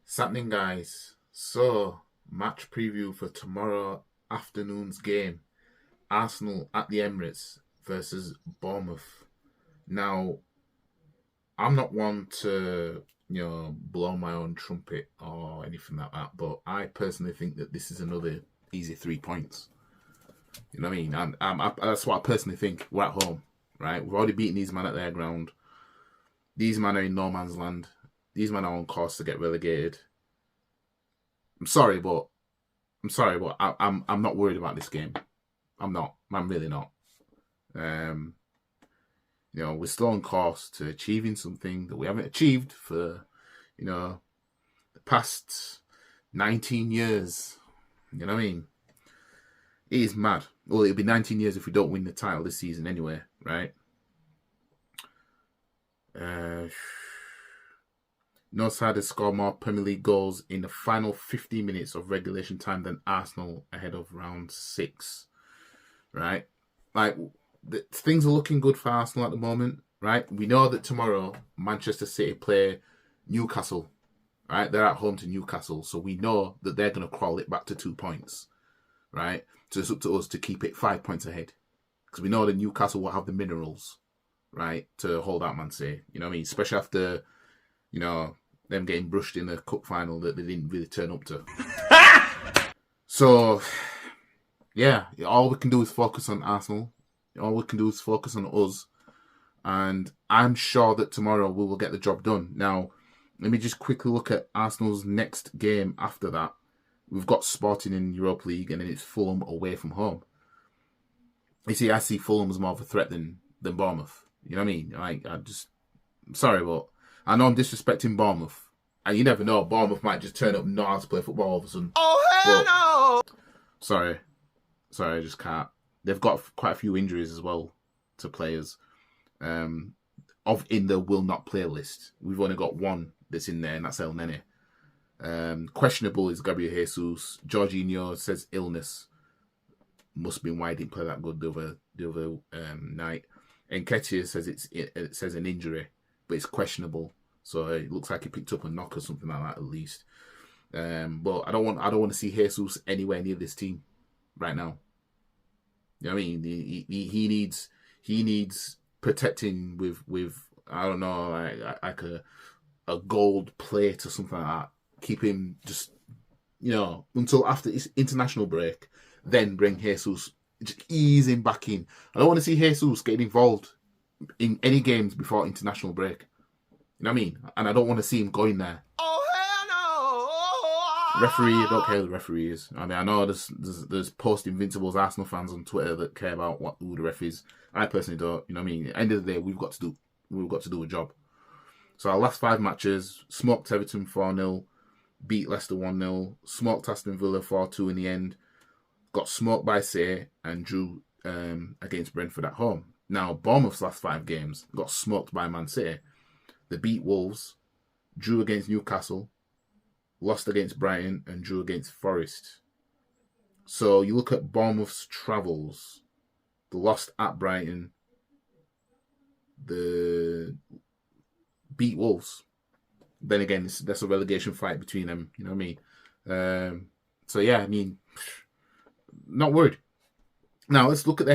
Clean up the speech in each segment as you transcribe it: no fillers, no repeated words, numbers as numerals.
What's happening, guys? So, match preview for tomorrow afternoon's game. Arsenal at the Emirates versus Bournemouth. Now, I'm not one to, blow my own trumpet or anything like that, but I personally think that this is another easy 3 points. You know what I mean? That's what I personally think. We're at home, right? We've already beaten these men at their ground. These men are in no man's land. These men are on course to get relegated. I'm sorry, but I'm not worried about this game. I'm not. I'm really not. We're still on course to achieving something that we haven't achieved for, the past 19 years. You know what I mean? It is mad. Well, it'll be 19 years if we don't win the title this season anyway, right? No side has scored more Premier League goals in the final 15 minutes of regulation time than Arsenal ahead of round 6, right? Like, things are looking good for Arsenal at the moment, right? We know that tomorrow Manchester City play Newcastle, right? They're at home to Newcastle, so we know that they're going to crawl it back to 2 points, right? So it's up to us to keep it 5 points ahead, because we know that Newcastle will have the minerals, right, to hold out Man City. You know what I mean? Especially after, them getting brushed in the cup final that they didn't really turn up to. So, yeah, all we can do is focus on Arsenal. All we can do is focus on us. And I'm sure that tomorrow we will get the job done. Now, let me just quickly look at Arsenal's next game after that. We've got Sporting in Europa League, and then it's Fulham away from home. You see, I see Fulham as more of a threat than Bournemouth. You know what I mean? I'm sorry, but I know I'm disrespecting Bournemouth. And you never know, Bournemouth might just turn up and know how to play football all of a sudden. Oh, hell no! Sorry, I just can't. They've got quite a few injuries as well to players. In the will not play list. We've only got one that's in there, and that's El Nene. Questionable is Gabriel Jesus. Jorginho says illness. Must have been why he didn't play that good the other night. And Nketiah says it says an injury, but it's questionable. So it looks like he picked up a knock or something like that at least. But I don't want to see Jesus anywhere near this team right now. You know what I mean? He needs protecting with I don't know, like a gold plate or something like that. Keep him just, until after his international break, then bring Jesus, just ease him back in. I don't want to see Jesus getting involved in any games before international break. You know what I mean? And I don't want to see him going there. Oh, hell no! Referee, I don't care who the referee is. I mean, I know there's post-Invincibles Arsenal fans on Twitter that care about who the ref is. I personally don't. You know what I mean? At the end of the day, we've got to do a job. So our last 5 matches: smoked Everton 4-0, beat Leicester 1-0, smoked Aston Villa 4-2 in the end, got smoked by City, and drew against Brentford at home. Now, Bournemouth's last 5 games got smoked by Man City. They beat Wolves, drew against Newcastle, lost against Brighton, and drew against Forest. So you look at Bournemouth's travels. They lost at Brighton. They beat Wolves. Then again, that's a relegation fight between them. You know what I mean? So yeah, I mean, not worried. Now let's look at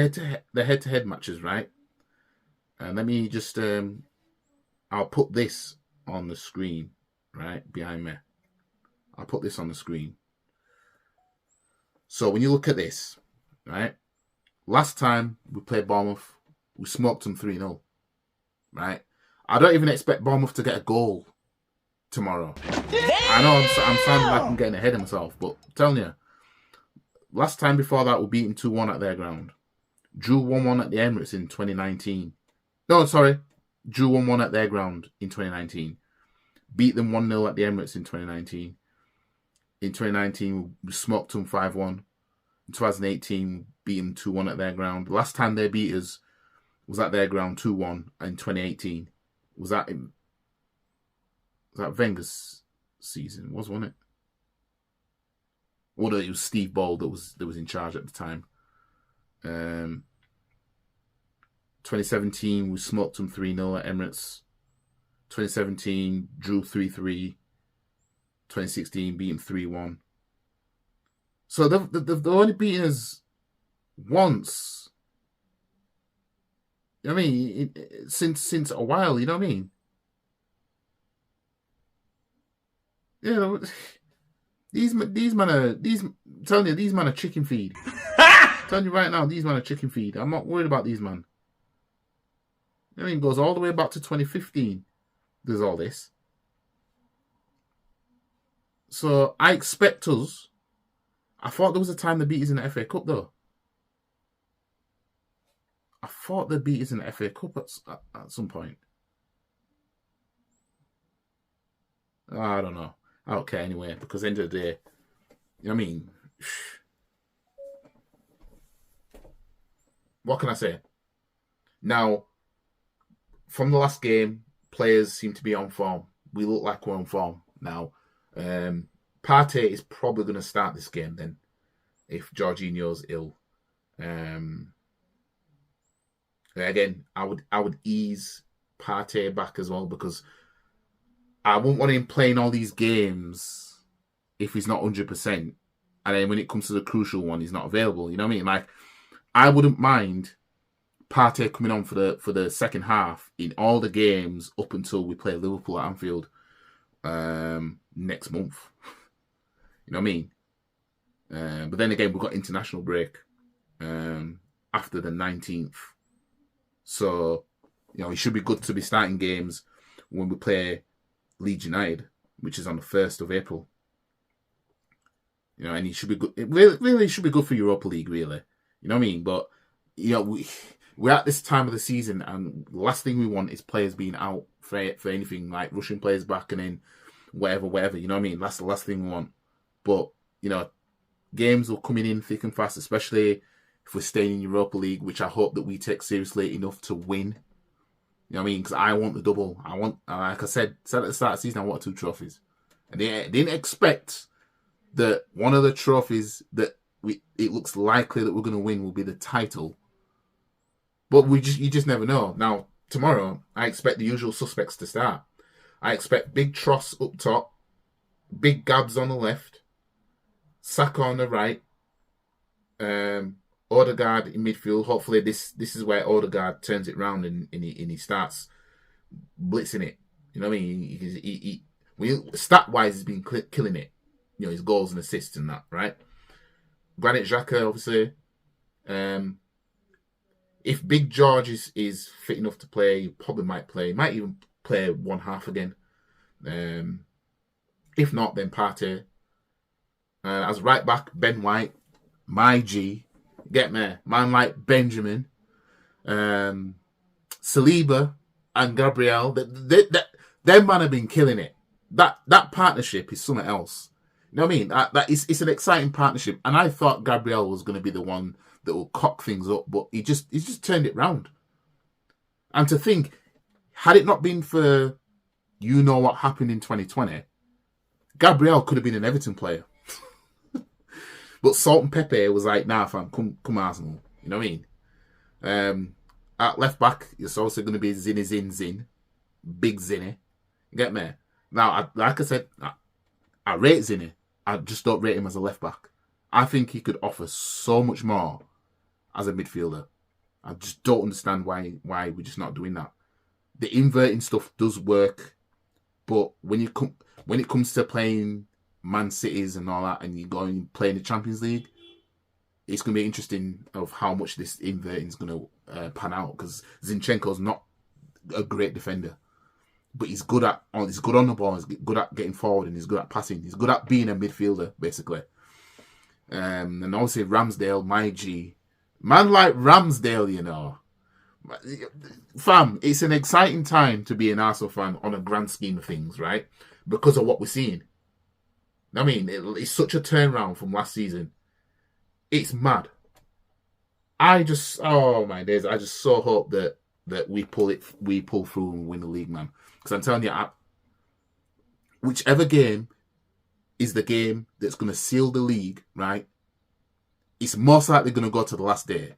the head-to-head matches, right? And let me just I'll put this on the screen, right, behind me. I'll put this on the screen. So when you look at this, right, last time we played Bournemouth, we smoked them 3-0, right? I don't even expect Bournemouth to get a goal tomorrow. Damn! I know I'm sounding like I'm getting ahead of myself, but I'm telling you, last time before that, we beat them 2-1 at their ground. Drew 1-1 at the Emirates in 2019. No, sorry. Drew 1-1 at their ground in 2019. Beat them 1-0 at the Emirates in 2019. In 2019, we smoked them 5-1. In 2018, beat them 2-1 at their ground. Last time they beat us was at their ground 2-1 in 2018. Was that Wenger's season? Wasn't it? Or it was Steve Ball that was in charge at the time. 2017, we smoked them 3-0 at Emirates. 2017 drew 3-3. 2016 beaten 3-1. So they've only beaten us once. I mean, since a while, you know what I mean? Yeah, these men are I'm telling you, these men are chicken feed. I'm telling you right now, these men are chicken feed. I'm not worried about these men. I mean, it goes all the way back to 2015. There's all this. So I expect us. I thought there was a time they beat us in the FA Cup, though. I thought they beat us in the FA Cup at some point. I don't know. I don't care anyway, because at the end of the day, you know what I mean? What can I say? Now, from the last game, players seem to be on form. We look like we're on form now. Partey is probably going to start this game then, if Jorginho's ill. Again, I would ease Partey back as well, because I wouldn't want him playing all these games if he's not 100%. And then when it comes to the crucial one, he's not available. You know what I mean? Like, I wouldn't mind Partey coming on for the second half in all the games up until we play Liverpool at Anfield next month. You know what I mean? But then again, we've got international break after the 19th. So, you know, it should be good to be starting games when we play Leeds United, which is on the 1st of April. You know, and it should be good. It really should be good for Europa League, really. You know what I mean? But, you know, we're at this time of the season, and the last thing we want is players being out for anything, like rushing players back and then whatever. You know what I mean? That's the last thing we want. But, you know, games will coming in thick and fast, especially if we're staying in Europa League, which I hope that we take seriously enough to win. You know what I mean? Because I want the double. I want, like I said at the start of the season, I want 2 trophies. And they didn't expect that one of the trophies that it looks likely that we're going to win will be the title. But you just never know. Now, tomorrow, I expect the usual suspects to start. I expect Big Tross up top, Big Gabs on the left, Saka on the right, Odegaard in midfield. Hopefully this is where Odegaard turns it round and he starts blitzing it. You know what I mean? Stat-wise, he's been killing it. You know, his goals and assists and that, right? Granit Xhaka, obviously. If Big George is fit enough to play, he probably might play. He might even play one half again. If not, then Partey. As right back, Ben White, my G. Get me? Man like Benjamin. Saliba and Gabriel. Them man have been killing it. That partnership is something else. You know what I mean? It's an exciting partnership. And I thought Gabriel was going to be the one that will cock things up, but he's just turned it round. And to think, had it not been for you know what happened in 2020, Gabriel could have been an Everton player. But Salt and Pepe was like, nah, fam, come Arsenal. You know what I mean? At left back, it's also going to be Zin. Big Zinny. You get me? Now, like I said, I rate Zinny. I just don't rate him as a left back. I think he could offer so much more as a midfielder. I just don't understand why we're just not doing that. The inverting stuff does work, but when it comes to playing Man Cities and all that, and you go and play in the Champions League, it's going to be interesting of how much this inverting is going to pan out, because Zinchenko's not a great defender, but he's good on the ball, he's good at getting forward, and he's good at passing. He's good at being a midfielder, basically. And obviously Ramsdale, my G. Man like Ramsdale, you know. Fam, it's an exciting time to be an Arsenal fan on a grand scheme of things, right? Because of what we're seeing. I mean, it's such a turnaround from last season. It's mad. Oh my days, I just so hope that we pull through and win the league, man. Because I'm telling you, whichever game is the game that's going to seal the league, right? It's most likely going to go to the last day.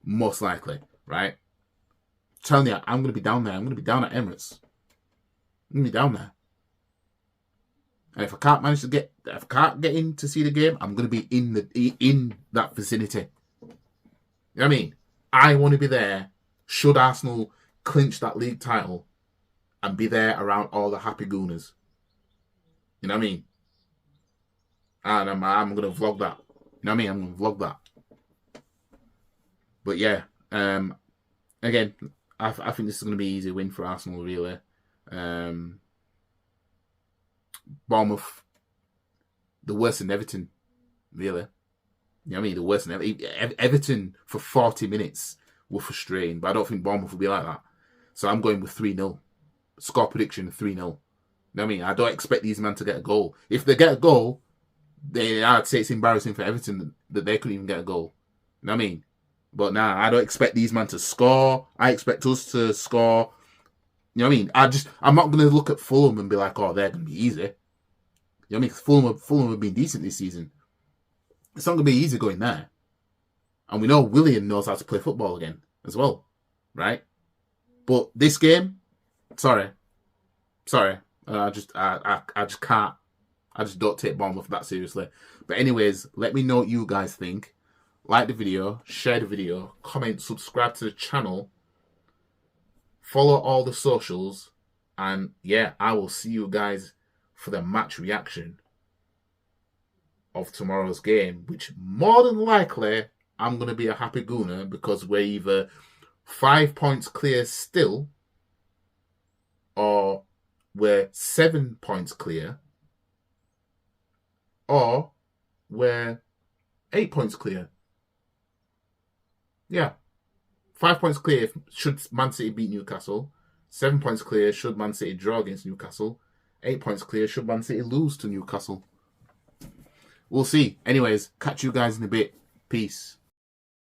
Most likely, right? I'm telling you, I'm going to be down there. I'm going to be down at Emirates. I'm gonna be down there. And if I can't get in to see the game, I'm gonna be in that vicinity. You know what I mean? I want to be there. Should Arsenal clinch that league title, and be there around all the happy gooners. You know what I mean? And I'm gonna vlog that. You know what I mean? I'm gonna vlog that. But yeah, again, I think this is gonna be an easy win for Arsenal. Really, Bournemouth, the worst than Everton. Really, you know what I mean? The worst than Everton for 40 minutes were frustrating, but I don't think Bournemouth will be like that. So I'm going with 3-0. Score prediction 3-0. You know what I mean? I don't expect these men to get a goal. If they get a goal, I'd say it's embarrassing for Everton that they couldn't even get a goal. You know what I mean? But nah, I don't expect these men to score. I expect us to score. You know what I mean? I'm not going to look at Fulham and be like, oh, they're going to be easy. You know what I mean? Because Fulham have been decent this season. It's not going to be easy going there. And we know Willian knows how to play football again as well, right? But this game, sorry. I just can't. I just don't take Bournemouth that seriously. But anyways, let me know what you guys think. Like the video, share the video, comment, subscribe to the channel, follow all the socials, and yeah, I will see you guys for the match reaction of tomorrow's game, which more than likely I'm going to be a happy gooner because we're either 5 points clear still or we're 7 points clear or we're 8 points clear. Yeah. 5 points clear should Man City beat Newcastle. 7 points clear should Man City draw against Newcastle. 8 points clear should Man City lose to Newcastle. We'll see. Anyways, catch you guys in a bit. Peace.